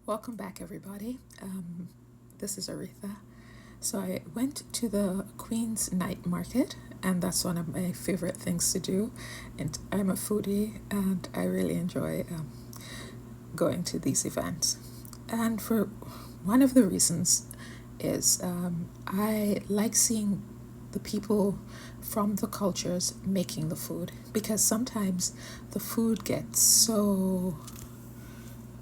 Welcome back, everybody. This is Aretha. So I went to the Queen's Night Market, and that's one of my favorite things to do. And I'm a foodie, and I really enjoy going to these events. And for one of the reasons is I like seeing the people from the cultures making the food, because sometimes the food gets so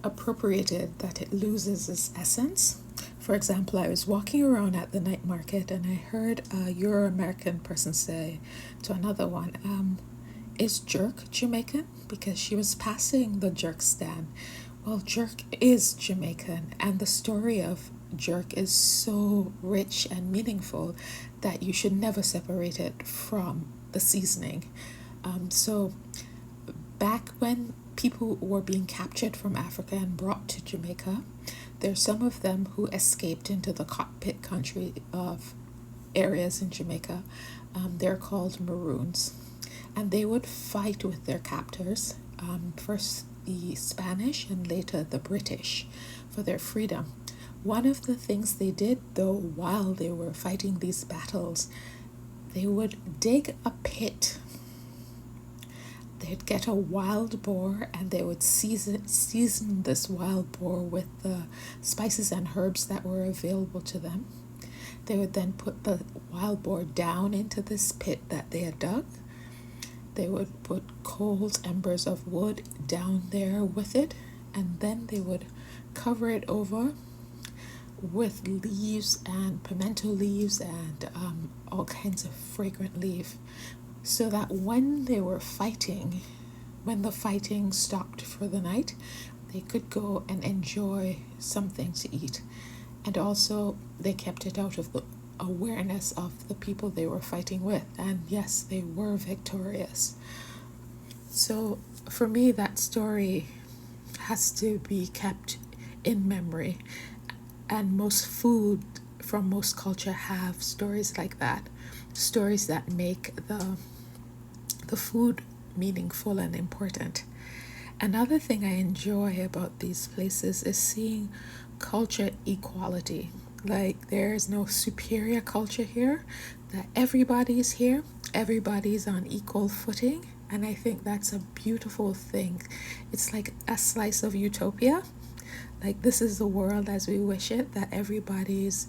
appropriated that it loses its essence. For example, I was walking around at the night market and I heard a Euro American person say to another one, is jerk Jamaican? Because she was passing the jerk stand. Well, jerk is Jamaican, and the story of jerk is so rich and meaningful that you should never separate it from the seasoning. So back when people were being captured from Africa and brought to Jamaica, there's some of them who escaped into the cockpit country of areas in Jamaica. They're called Maroons. And they would fight with their captors, first the Spanish and later the British, for their freedom. One of the things they did, though, while they were fighting these battles, they would dig a pit. They'd get a wild boar and they would season this wild boar with the spices and herbs that were available to them. They would then put the wild boar down into this pit that they had dug. They would put coals, embers of wood down there with it, and then they would cover it over with leaves and pimento leaves and all kinds of fragrant leaf, so that when they were fighting, when the fighting stopped for the night, they could go and enjoy something to eat. And also, they kept it out of the awareness of the people they were fighting with. And yes, they were victorious. So for me, that story has to be kept in memory. And most food from most culture have stories like that. Stories that make the food meaningful and important. Another thing I enjoy about these places is seeing culture equality. Like, there's no superior culture here, that everybody's here, everybody's on equal footing, and I think that's a beautiful thing. It's like a slice of utopia. Like, this is the world as we wish it, that everybody's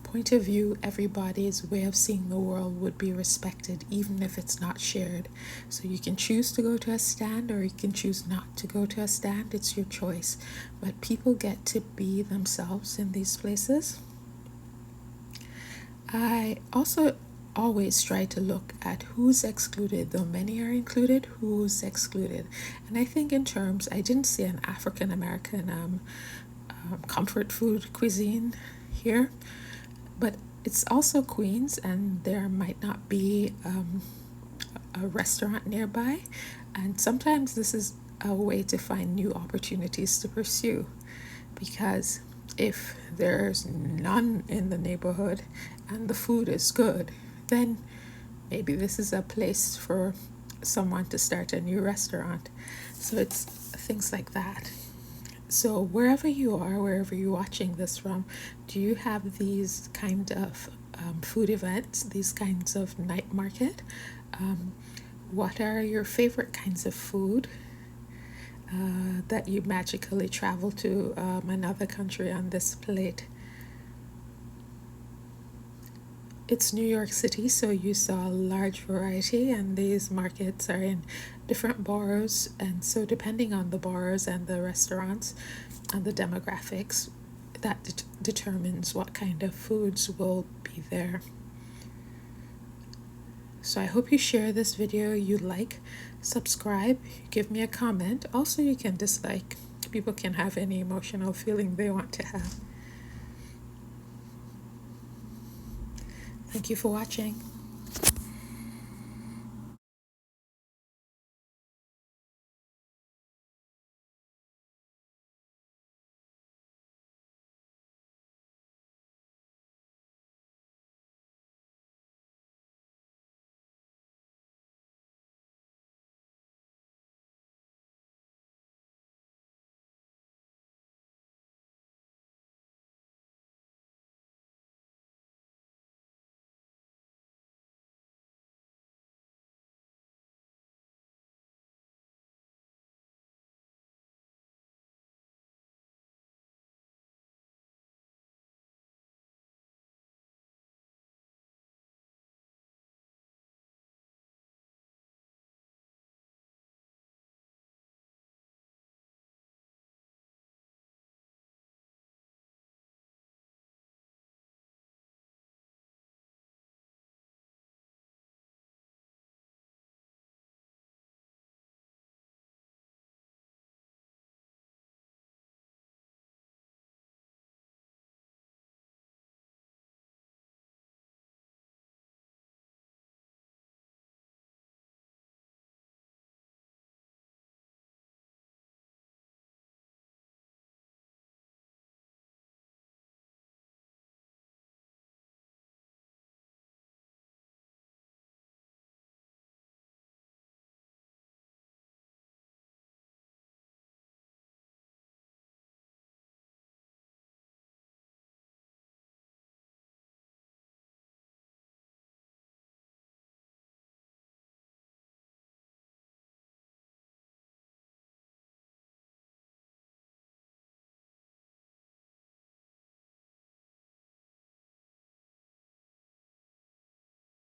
point of view, everybody's way of seeing the world would be respected, even if it's not shared. So you can choose to go to a stand or you can choose not to go to a stand. It's your choice. But people get to be themselves in these places. I also always try to look at who's excluded, though many are included, who's excluded. And I think in terms, I didn't see an African American comfort food cuisine here, but it's also Queens, and there might not be a restaurant nearby. And sometimes this is a way to find new opportunities to pursue, because if there's none in the neighborhood and the food is good, then maybe this is a place for someone to start a new restaurant. So it's things like that. So wherever you are, wherever you're watching this from, do you have these kind of food events, these kinds of night market? What are your favorite kinds of food that you magically travel to another country on this plate? It's New York City, so you saw a large variety, and these markets are in different boroughs, and so depending on the boroughs and the restaurants and the demographics, that determines what kind of foods will be there. So I hope you share this video, you like, subscribe, give me a comment. Also, you can dislike. People can have any emotional feeling they want to have. Thank you for watching.